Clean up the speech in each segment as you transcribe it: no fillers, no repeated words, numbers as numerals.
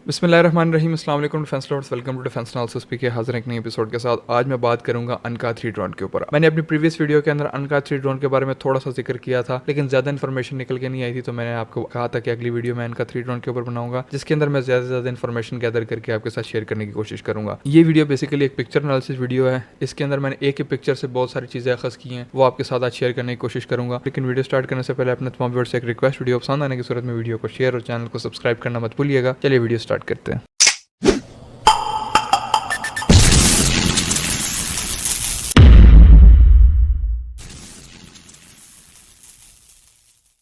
बिस्मिल्लाहिर्रहमानिर्रहीम, अस्सलाम वालेकुम defence lords, welcome to defence analysis PK. हाजिर एक नई एपिसोड के साथ। आज मैं बात करूंगा अनका 3 ड्रोन के ऊपर। मैंने अपनी प्रीवियस वीडियो के अंदर अनका 3 ड्रोन के बारे में थोड़ा सा जिक्र किया था, लेकिन ज़्यादा इन्फॉर्मेशन निकल के नहीं आई थी, तो मैंने आपको कहा था कि अगली वीडियो मैं अनका 3 ड्रोन के ऊपर बनाऊंगा, जिसके अंदर मैं ज़्यादा से ज़्यादा इन्फॉर्मेशन गैदर करके आपके साथ शेयर करने की कोशिश करूंगा। ये वीडियो बेसिकली एक पिक्चर एनालिसिस वीडियो है। इसके अंदर मैंने एक ही पिक्चर से बहुत सारी चीज़ें अखज़ की हैं, वो आपके साथ आज शेयर करने की कोशिश करूंगा। लेकिन वीडियो स्टार्ट करने से पहले अपने तमाम व्यूअर्स से एक रिक्वेस्ट, वीडियो पसंद आने की सूरत में वीडियो को शेयर और चैनल को सब्सक्राइब करना मत भूलिएगा। चलिए वीडियो स्टार्ट करते हैं।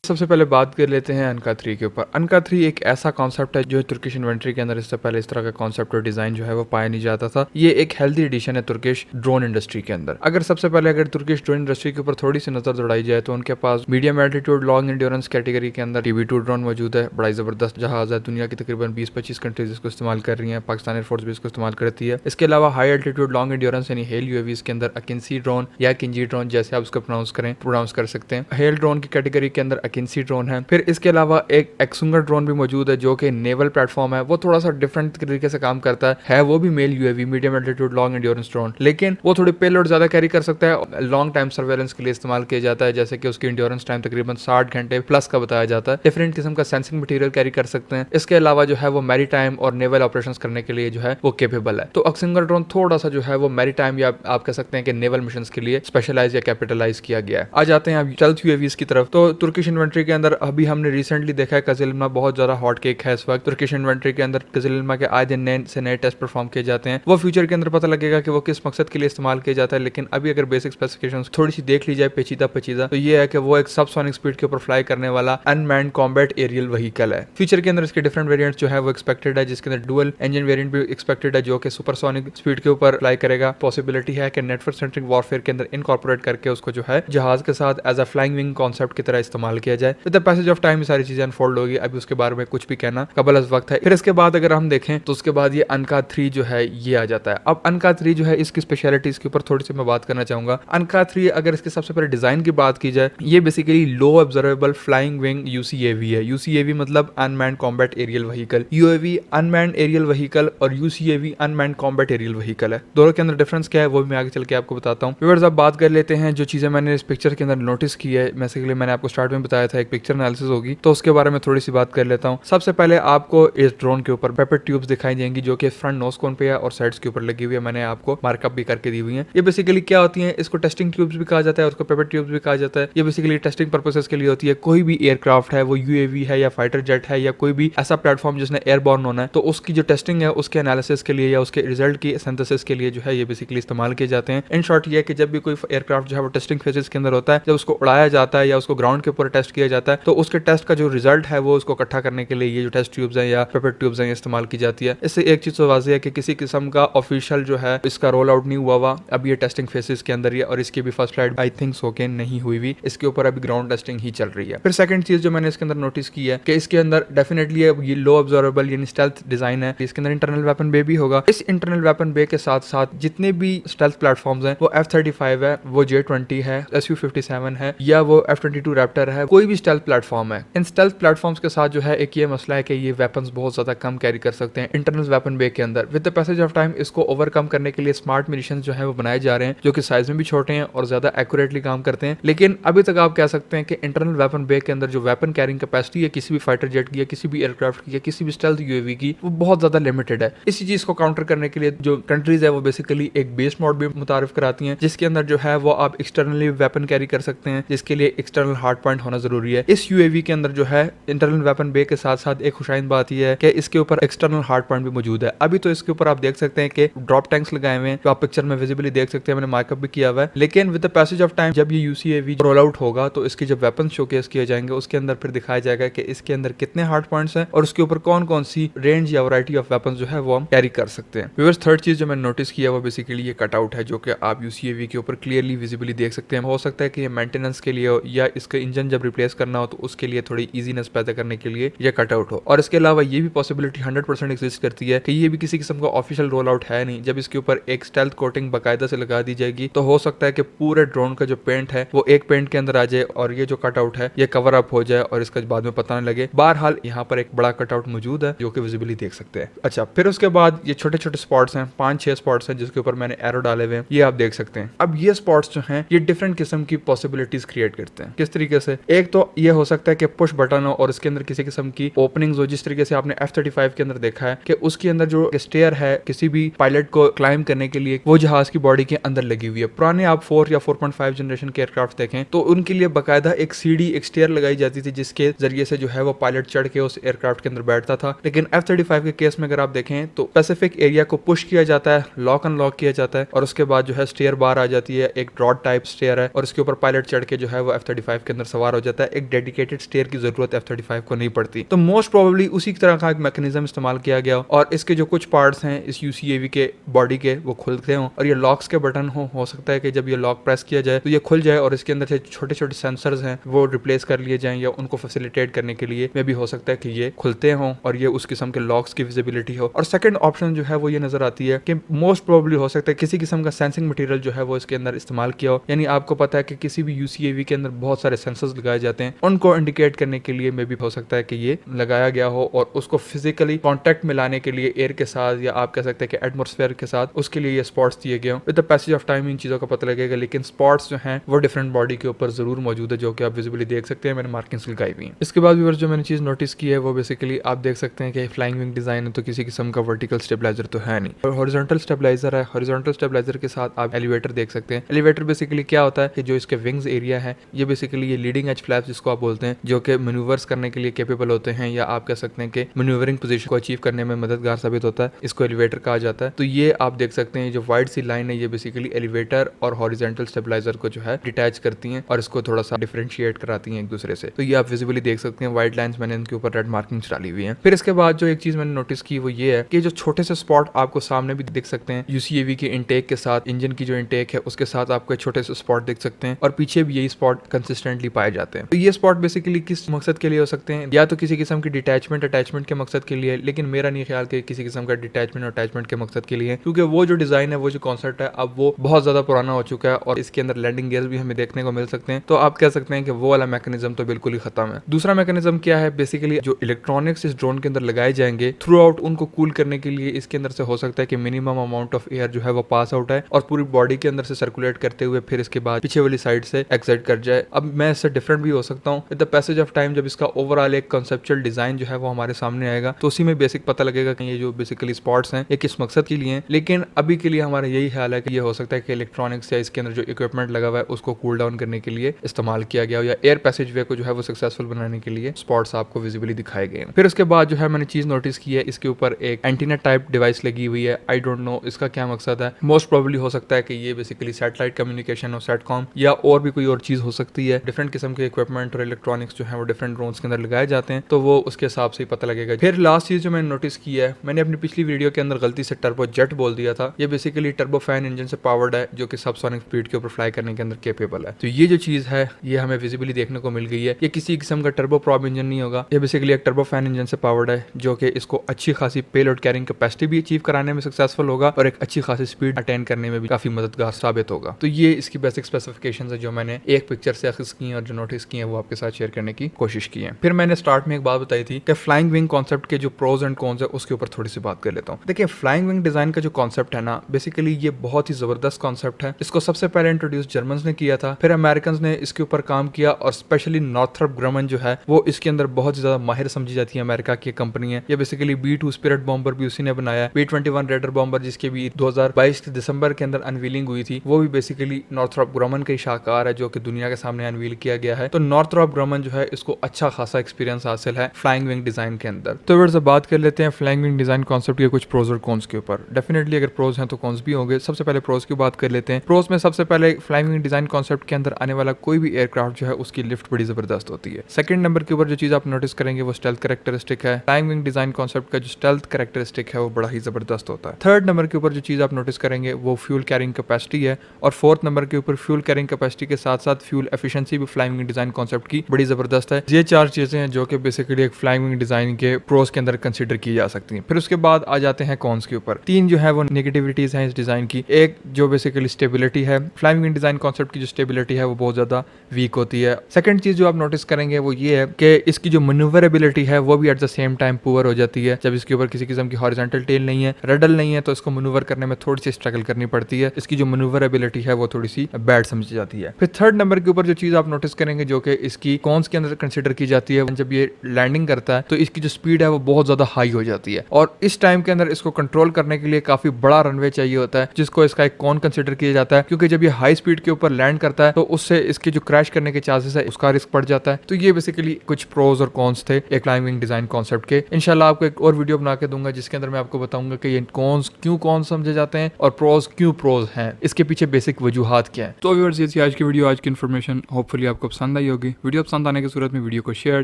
सबसे पहले बात कर लेते हैं अनका 3 के ऊपर। अनका 3 एक ऐसा कॉन्सेप्ट है जो तुर्किश इन्वेंट्री के अंदर इससे पहले इस तरह का कॉन्सेप्ट और डिजाइन जो है वो पाया नहीं जाता था। ये एक हेल्दी एडिशन है तुर्किश ड्रोन इंडस्ट्री के अंदर। अगर सबसे पहले अगर तुर्किश ड्रोन इंडस्ट्री के ऊपर थोड़ी सी नजर दौड़ाई जाए तो उनके पास medium altitude long endurance category के अंदर TB2 ड्रोन मौजूद है। बड़ा जबरदस्त जहाज है। दुनिया की तकरीबन 20-25 कंट्रीज इसको इस्तेमाल कर रही है। पाकिस्तान एयरफोर्स भी इसको इस्तेमाल करती है। इसके अलावा हाई एल्टीट्यूड लॉन्ग एंड्योरेंस यानी हेल UAVs के अंदर अकिंसी ड्रोन या किंजी ड्रोन, जैसे आप उसको प्रोनाउंस कर सकते हैं, हेल ड्रोन की कैटेगरी के अंदर अकिंसी ड्रोन है। फिर इसके अलावा एक एक्सुंगर ड्रोन भी मौजूद है जो कि नेवल प्लेटफॉर्म है। वो थोड़ा सा डिफरेंट तरीके से काम करता है वो भी MALE UAV medium altitude long endurance drone, लेकिन वो थोड़ी पेलोड ज्यादा कैरी कर सकता है। लॉन्ग टाइम सर्वेलेंस के लिए इस्तेमाल किया जाता है, जैसे कि उसकी एंड्योरेंस टाइम तकरीबन 60 घंटे प्लस का बताया जाता है। डिफरेंट किस्म का सेंसिंग मटेरियल कैरी कर सकते हैं। इसके अलावा जो है वो मैरी टाइम और नेवल ऑपरेशन करने के लिए जो है वो केपेबल है। तो एक्सुंगर ड्रोन थोड़ा सा जो है वो मैरी टाइम या आप कह सकते हैं कि नेवल मिशन के लिए स्पेशलाइज या कैपिटलाइज किया गया है। आ जाते हैं अब स्टेल्थ UAVs की तरफ। तो तुर्किश इन्वेंट्री के अंदर अभी हमने रिसेंटली देखा है कज़िल्मा बहुत ज्यादा हॉट केक है इस वक्त। तुर्किश इन्वेंट्री के अंदर कज़िल्मा के आए दिन नए से नए टेस्ट परफॉर्म किए जाते हैं। वो फ्यूचर के अंदर पता लगेगा कि वो किस मकसद के लिए इस्तेमाल किया जाता है, लेकिन अभी अगर बेसिक स्पेसिफिकेशंस थोड़ी सी देख ली जाए पेचीदा तो ये है कि वो एक सबसोनिक स्पीड के ऊपर फ्लाई करने वाला अनमैन्ड कॉम्बैट एरियल व्हीकल है। फ्यूचर के अंदर इसके डिफरेंट वेरिएंट्स जो है वो एक्सपेक्टेड है, जिसके अंदर डुअल इंजन वेरिएंट भी एक्सपेक्टेड है जो कि सुपरसोनिक स्पीड के ऊपर फ्लाई करेगा। पॉसिबिलिटी है कि नेटवर्क सेंट्रिक वॉरफेयर के अंदर इनकॉर्पोरेट करके उसको जो है जहाज के साथ as a flying wing concept की तरह इस्तेमाल किया जाए। With the passage of time ये सारी चीजें अनफोल्ड होगी, अभी उसके बारे में कुछ भी कहना कबल अज़ वक्त है। फिर इसके बाद अगर हम देखें तो उसके बाद ये अनका 3 जो है ये आ जाता है। अब अनका 3 जो है इसकी स्पेशलिटी इसके ऊपर थोड़ी सी मैं बात करना चाहूंगा। अनका 3 अगर इसके सबसे पहले डिजाइन की बात की जाए, ये basically low observable flying wing UCAV है। UCAV मतलब unmanned combat aerial vehicle. UAV unmanned aerial vehicle और UCAV unmanned combat aerial vehicle है। दोनों के अंदर डिफरेंस क्या है वो भी मैं आगे चल के आपको बताता हूँ। व्यूअर्स अब बात कर लेते हैं जो चीजें मैंने इस पिक्चर के अंदर नोटिस की है। बेसिकली मैंने आपको स्टार्ट में बताया था एक पिक्चर एनालिसिस होगी, तो उसके बारे में थोड़ी सी बात कर लेता हूँ। सबसे पहले आपको इस ड्रोन के ऊपर पेपर ट्यूब्स दिखाई देंगी जो कि फ्रंट नोज कोन पे है और साइड्स के ऊपर लगी हुई है। मैंने आपको मार्कअप भी करके दी हुई है। ये बेसिकली क्या होती है, इसको टेस्टिंग ट्यूब्स भी कहा जाता है और उसको पेपर ट्यूब्स भी कहा जाता है। ये बेसिकली टेस्टिंग पर्पसेस के लिए होती है। कोई भी एयरक्राफ्ट है, वो UAV है या फाइटर जेट है या कोई भी ऐसा प्लेटफॉर्म जिसने एयरबॉर्न होना है, तो उसकी जो टेस्टिंग है उसके एनालिसिस के लिए या उसके रिजल्ट की सिंथेसिस के लिए जो है ये बेसिकली इस्तेमाल किए जाते हैं। इन शॉर्ट ये है कि जब भी कोई एयरक्राफ्ट जो है वो टेस्टिंग फेजेस के अंदर होता है, जब उसको उड़ाया जाता है या उसको ग्राउंड के ऊपर टेस्ट किया जाता है, तो उसके टेस्ट का जो रिजल्ट है वो उसको इकट्ठा करने के लिए ये जो टेस्ट ट्यूब्स हैं या पेपर ट्यूब्स हैं इस्तेमाल की जाती है। इससे एक चीज तो वाज़ेह है कि किसी किस्म का ऑफिशियल जो है इसका रोल आउट नहीं हुआ अब ये टेस्टिंग फेसेस के अंदर ही है और इसकी भी first flight I think so के नहीं हुई भी। इसके ऊपर अभी ग्राउंड टेस्टिंग ही चल रही है। फिर सेकंड चीज जो मैंने इसके अंदर नोटिस की है कि इसके अंदर डेफिनेटली ये लो ऑब्जर्वेबल यानी स्टेल्थ डिजाइन है। इसके अंदर इंटरनल वेपन बे भी होगा। इस इंटरनल वेपन बे के साथ साथ जितने भी स्टेल्थ प्लेटफॉर्म्स हैं, वो F-35 है, वो J-20 है, Su-57 है या वो F-22 रैप्टर है, कोई भी स्टेल्थ प्लेटफॉर्म है। इन स्टेल्थ प्लेटफॉर्म्स के साथ जो है एक ये मसला है कि ये वेपन्स बहुत ज्यादा कम कैरी कर सकते हैं इंटरनल वेपन बे के अंदर। With the passage of time इसको ओवरकम करने के लिए स्मार्ट मिशंस जो है वो बनाए जा रहे हैं, जो कि साइज में भी छोटे हैं और ज्यादा एक्यूरेटली काम करते हैं। लेकिन अभी तक आप कह सकते हैं कि इंटरनल वेपन बे के अंदर जो वेपन कैरिंग कैपेसिटी है किसी भी फाइटर जेट की या किसी भी एयरक्राफ्ट की या किसी भी स्टेल्थ UAV की, वो बहुत ज्यादा लिमिटेड है। इसी चीज को काउंटर करने के लिए जो कंट्रीज है वो बेसिकली एक बेस मोड भी मुतारिफ कराती हैं, जिसके अंदर जो है वो आप एक्सटर्नली वेपन कैरी कर सकते हैं, जिसके लिए एक्सटर्नल हार्ड पॉइंट होना जरूरी है। इस UAV के अंदर जो है इंटरनल वेपन बे के साथ साथ एक खुशाइन बात यह है कि इसके ऊपर एक्सटर्नल हार्ड पॉइंट भी मौजूद है। अभी तो इसके ऊपर आप देख सकते हैं कि ड्रॉप टैंक्स लगाए हुए हैं, जो आप पिक्चर में विजिबली देख सकते हैं। मैंने मार्कअप भी किया हुआ है। लेकिन with the passage of time जब ये UCAV रोल आउट होगा तो इसके जब वेपन शोकेस किए जाएंगे उसके अंदर फिर दिखाया जाएगा कि इसके अंदर कितने हार्ड पॉइंट्स हैं और उसके ऊपर कौन कौन सी रेंज या वैरायटी ऑफ वेपन्स जो है वो हम कैरी कर सकते हैं। व्यूअर्स थर्ड चीज जो मैंने नोटिस किया वो बेसिकली ये कटआउट है, जो कि आप UCAV के ऊपर क्लियरली विजिबली देख सकते हैं। हो सकता है कि ये मेंटेनेंस के लिए हो या इसका इंजन जब रिप्लेस करना हो तो उसके लिए थोड़ी ईजीनेस पैदा करने के लिए ये कटआउट हो। और इसके अलावा ये भी पॉसिबिलिटी 100% एग्जिस्ट करती है कि ये भी किसी किस्म का ऑफिशियल रोल आउट है नहीं, जब इसके ऊपर एक स्टेल्थ कोटिंग बाकायदा से लगा दी जाएगी तो हो सकता है कि पूरे ड्रोन का जो पेंट है वो एक पेंट के अंदर आ जाए और ये जो कटआउट है ये कवर अप हो जाए और इसका बाद में पता न लगे। बहरहाल यहाँ पर एक बड़ा कटआउट मौजूद है जो कि विजिबली देख सकते हैं। अच्छा, फिर उसके बाद ये छोटे छोटे स्पॉट्स हैं, 5-6 स्पॉट्स हैं जिसके ऊपर मैंने एरो डाले हुए हैं, ये आप देख सकते हैं। अब ये स्पॉट्स जो हैं ये डिफरेंट किस्म की पॉसिबिलिटीज क्रिएट करते हैं। किस तरीके से? एक तो ये हो सकता है कि पुश बटन हो और इसके अंदर किसी किस्म की ओपनिंग्स हो, जिस तरीके से आपने F-35 के अंदर देखा है कि उसके अंदर जो स्टेयर है किसी भी पायलट को क्लाइंब करने के लिए वो जहाज की बॉडी के अंदर लगी हुई है। पुराने आप 4 या 4.5 जनरेशन के एयरक्राफ्ट देखें तो उनके लिए बाकायदा एक सीढ़ी, एक स्टेयर लगाई जाती थी जिसके जरिए से जो है वो पायलट चढ़ के उस एयरक्राफ्ट के अंदर बैठता था। लेकिन F-35 के केस में अगर आप देखें तो स्पेसिफिक एरिया को पुश किया जाता है, लॉक अनलॉक किया जाता है और उसके बाद जो है स्टेयर बाहर आ जाती है, एक रॉड टाइप स्टेयर है और उसके ऊपर पायलट चढ़ के जो है वो F-35 के अंदर सवार हो जाता है। एक डेडिकेटेड स्टेयर की जरूरत F-35 को नहीं पड़ती। तो मोस्ट प्रोबेबली उसी तरह का एक मैकेनिज्म इस्तेमाल किया गया और इसके जो कुछ पार्ट्स हैं इस UCAV के बॉडी के वो खुलते हों और ये लॉक्स के बटन हो सकता है कि जब ये लॉक प्रेस किया जाए तो ये खुल जाए और इसके अंदर से छोटे छोटे सेंसर्स हैं वो रिप्लेस कर लिए जाएं या उनको फैसिलिटेट करने के लिए मे भी हो सकता है कि ये खुलते हों और ये उस किस्म के लॉक्स की विजिबिलिटी हो। और सेकंड ऑप्शन जो है वो ये नजर आती है कि मोस्ट प्रोबेबली हो सकता है किसी किस्म का सेंसिंग मटेरियल जो है वो इसके अंदर इस्तेमाल किया हो। यानी आपको पता है कि किसी भी UCAV के अंदर बहुत सारे सेंसर्स लगाए जाते हैं, उनको इंडिकेट करने के लिए मे भी हो सकता है कि ये लगाया गया हो और उसको फिजिकली कॉन्टेक्ट में लाने के लिए एयर के साथ या आप कह सकते हैं कि एटमॉस्फेयर के साथ उसके लिए ये स्पॉट्स दिए गए हों। With the passage of time in चीज़ों का पता लगेगा, लेकिन स्पॉट्स जो हैं वो डिफरेंट बॉडी के ऊपर जरूर मौजूद है जो कि आप विजिबली देख सकते हैं। मैंने मार्किंग्स लगाई हुई हैं। इसके बाद व्यूअर्स जो मैंने चीज़ नोटिस की है वो बेसिकली आप देख सकते हैं कि फ्लाइंग विंग डिजाइन है तो किसी किस्म का वर्टिकल स्टेबलाइजर तो है नहीं और हॉरिजॉन्टल स्टेबलाइजर है। हॉरिजॉन्टल स्टेबलाइजर के साथ आप एलिवेटर देख सकते हैं। एलिवेटर बेसिकली क्या होता है कि जो इसके विंग्स एरिया है ये बेसिकली ये लीडिंग एज फ्लैप्स जिसको आप बोलते हैं जो कि मैन्यूवर्स करने के लिए कैपेबल होते हैं या आप कह सकते हैं कि मैन्यूवरिंग पोजीशन को अचीव करने में मददगार साबित होता है, इसको एलिवेटर कहा जाता है। तो ये आप देख सकते हैं जो वाइड सी लाइन है ये बेसिकली एलिवेटर और हॉरिजॉन्टल स्टेबलाइजर को जो है डिटैच करती हैं और इसको थोड़ा सा डिफरेंशिएट कराती हैं एक दूसरे से। तो ये आप विजिबली देख सकते हैं, वाइड लाइंस मैंने इनके ऊपर रेड मार्किंग्स डाली हुई हैं। फिर इसके बाद जो एक चीज मैंने नोटिस की वो ये है कि जो छोटे से स्पॉट आपको सामने भी दिख सकते हैं UCAV के इंटेक के साथ, इंजन की जो इंटेक है उसके साथ आपको छोटे से स्पॉट दिख सकते हैं और पीछे भी यही स्पॉट कंसिस्टेंटली पाए जाते हैं। तो ये स्पॉट बेसिकली किस मकसद के लिए हो सकते हैं? या तो किसी किस्म की डिटैचमेंट अटैचमेंट के मकसद के लिए, लेकिन मेरा नहीं ख्याल कि किसी किस्म का डिटैचमेंट और अटैचमेंट के मकसद के लिए, क्योंकि वो जो डिजाइन है वो जो कॉन्सेप्ट है अब वो बहुत ज्यादा पुराना हो चुका है और इसके अंदर लैंडिंग गियर्स भी हमें देखने को मिल सकते हैं। तो आप कह सकते हैं कि वो वाला मैकेनिज्म तो बिल्कुल ही खत्म है। दूसरा मैकेनिज्म क्या है? बेसिकली जो इलेक्ट्रॉनिक्स इस ड्रोन के अंदर लगाए जाएंगे थ्रू आउट उनको कूल करने के लिए इसके अंदर से हो सकता है कि मिनिमम अमाउंट ऑफ एयर जो है वो पास आउट है और पूरी बॉडी के अंदर से सर्कुलेट करते हुए फिर इसके बाद पीछे वाली साइड से एक्साइट कर जाए। अब मैं इससे डिफरेंट भी हो सकता हूँ with the passage of time. जब इसका ओवरऑल एक कॉन्सेप्चुअल डिजाइन जो है वो हमारे सामने आएगा तो उसी में बेसिक पता लगेगा कि ये जो बेसिकली स्पॉट्स हैं ये किस मकसद के लिए हैं। लेकिन अभी के लिए हमारा यही ख्याल है कि ये हो सकता है कि इलेक्ट्रॉनिक्स या इसके अंदर जो इक्विपमेंट लगा हुआ है उसको कूल डाउन करने के लिए इस्तेमाल किया गया हो या एयर पैसेज वे को जो है वो सक्सेसफुल बनाने के लिए स्पॉट्स आपको विजिबली दिखाए गए हैं। फिर उसके बाद जो है मैंने चीज नोटिस की है इसके ऊपर एक एंटीना टाइप डिवाइस लगी हुई है। आई डोंट नो इसका क्या मकसद है। मोस्ट प्रोबेबली हो सकता है कि ये बेसिकली सैटेलाइट कम्युनिकेशन हो, सेटकॉम या और भी कोई और चीज हो सकती है। डिफरेंट किस्म के इक्विपमेंट और इलेक्ट्रॉनिक्स जो है वो डिफरेंट ड्रोन्स के अंदर लगाए जाते हैं तो वो उसके हिसाब से ही पता लगेगा। फिर लास्ट चीज जो मैंने नोटिस की है, मैंने अपनी पिछली वीडियो के अंदर गलती से टर्बो जेट बोल दिया था। ये बेसिकली टर्बो फैन इंजन से पावर्ड है जो कि सबसोनिक स्पीड के ऊपर फ्लाई करने के अंदर कैपेबल है। तो ये जो चीज है ये हमें विजिबली देखने को मिल गई है। ये किसी किस्म का टर्बो प्रॉप इंजन नहीं होगा, ये बेसिकली एक टर्बो फैन इंजन से पावर्ड है जो कि इसको अच्छी खासी पेलोड कैरिंग कैपेसिटी भी अचीव कराने में सक्सेसफुल होगा और एक अच्छी खासी स्पीड अटेन करने में भी काफी मददगार साबित होगा। तो ये इसकी बेसिक स्पेसिफिकेशंस है जो मैंने एक पिक्चर से अखज़ की और जो नोटिस की है वो आपके साथ शेयर करने की कोशिश की है। फिर मैंने स्टार्ट में एक बात बताई थी कि फ्लाइंग विंग कॉन्सेप्ट के जो प्रोज एंड कॉन्स है उसके ऊपर थोड़ी सी बात कर लेता हूँ। देखिए फ्लाइंग विंग डिजाइन का जो कॉन्सेप्ट है ना बेसिकली ये बहुत ही जबरदस्त कॉन्सेप्ट है। इसको सबसे पहले इंट्रोड्यूस जर्मन्स ने किया था, फिर अमेरिकन ने इसके ऊपर काम किया और स्पेशली नॉर्थरॉप ग्रमन जो है वो इसके अंदर बहुत ज्यादा माहिर समझी जाती है। अमेरिका की कंपनी है। ये बेसिकली B-2 स्पिरिट बॉम्बर भी उसी ने बनाया। B-21 रेडर बॉम्बर जिसके भी 2022 के दिसंबर के अंदर अनवीलिंग हुई थी वो भी बेसिकली नॉर्थरॉप ग्रमन का ही शाहकार है जो कि दुनिया के सामने अनवील किया गया है। तो नॉर्थरॉप ग्रमन जो है इसको अच्छा खासा एक्सपीरियंस हासिल है फ्लाइंग विंग डिजाइन के अंदर। तो फिर से बात कर लेते हैं फ्लाइंग विंग डिजाइन कॉन्सेप्ट के कुछ प्रोज और कॉन्स के ऊपर। डेफिनेटली अगर प्रोज हैं तो कॉन्स भी होंगे। सबसे पहले प्रोज की बात कर लेते हैं। प्रोज में सबसे पहले फ्लाइंग विंग डिजाइन कॉन्सेप्ट के अंदर आने वाला कोई भी एयरक्राफ्ट जो है उसकी लिफ्ट बड़ी जबरदस्त होती है। सेकंड नंबर के ऊपर जो चीज आप नोटिस करेंगे वो स्टेल्थ कैरेक्टरिस्टिक है। फ्लाइंग विंग डिजाइन कॉन्सेप्ट का जो स्टेल्थ कैरेक्टरिस्टिक है वो बड़ा ही जबरदस्त होता है। थर्ड नंबर के ऊपर जो चीज आप नोटिस करेंगे वो फ्यूल कैरिंग कैपेसिटी है और फोर्थ नंबर के ऊपर फ्यूल कैरिंग कैपेसिटी के साथ साथ फ्यूल एफिशिएंसी भी flying wing design design concept की बड़ी जबरदस्त है। ये 4 चीजें हैं जो कि बेसिकली एक फ्लाइंग विंग डिजाइन के प्रोज के अंदर कंसिडर की जा सकती हैं। फिर उसके बाद आ जाते हैं कॉन्स के ऊपर। 3 जो है वो नेगेटिविटीज हैं इस डिजाइन की। एक जो बेसिकली स्टेबिलिटी है, फ्लाइंग विंग डिजाइन कॉन्सेप्ट की जो स्टेबिलिटी है वो बहुत ज्यादा वीक होती है। सेकंड चीज जो आप नोटिस करेंगे वो ये है कि इसकी जो मनूवरेबिलिटी है वो भी at the same time poor हो जाती है। जब इसके ऊपर किसी किस्म की हॉरिजॉन्टल टेल नहीं है, रडल नहीं है, तो इसको मनूवर करने में थोड़ी सी स्ट्रगल करनी पड़ती है। इसकी जो मनूवरेबिलिटी है वो थोड़ी सी बैड समझी जाती है। फिर थर्ड नंबर के ऊपर जो चीज आप नोटिस करेंगे जो कि इसकी कॉन्स के अंदर कंसिडर की जाती है, जब ये लैंडिंग करता है तो इसकी जो स्पीड है वो बहुत ज्यादा हाई हो जाती है और इस टाइम के अंदर इसको कंट्रोल करने के लिए काफी बड़ा रनवे चाहिए होता है, जिसको इसका एक कॉन कंसिडर किया जाता है। क्योंकि जब ये हाई स्पीड के ऊपर लैंड करता है तो उससे इसके जो क्रैश करने के चांसेस है उसका रिस्क बढ़ जाता है। तो ये बेसिकली कुछ प्रोज और कॉन्स थे एक फ्लाइंग विंग डिजाइन कॉन्सेप्ट के। इंशाल्लाह आपको एक और वीडियो बना के दूंगा जिसके अंदर मैं आपको बताऊंगा कि ये कॉन्स क्यों कॉन्स समझे जाते हैं और प्रोज क्यों प्रोज हैं, इसके पीछे बेसिक वजूहात क्या है। तो व्यूअर्स ये थी आज की वीडियो, आज की इन्फॉर्मेशन होपफुली आपको पसंद आई होगी। वीडियो पसंद आने की सूरत में वीडियो को शेयर,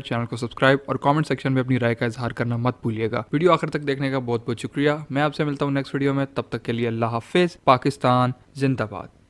चैनल को सब्सक्राइब और कमेंट सेक्शन में अपनी राय का इजहार करना मत भूलिएगा। वीडियो आखिर तक देखने का बहुत बहुत शुक्रिया। मैं आपसे मिलता हूँ नेक्स्ट वीडियो में, तब तक के लिए अल्लाह हाफिज। पाकिस्तान जिंदाबाद।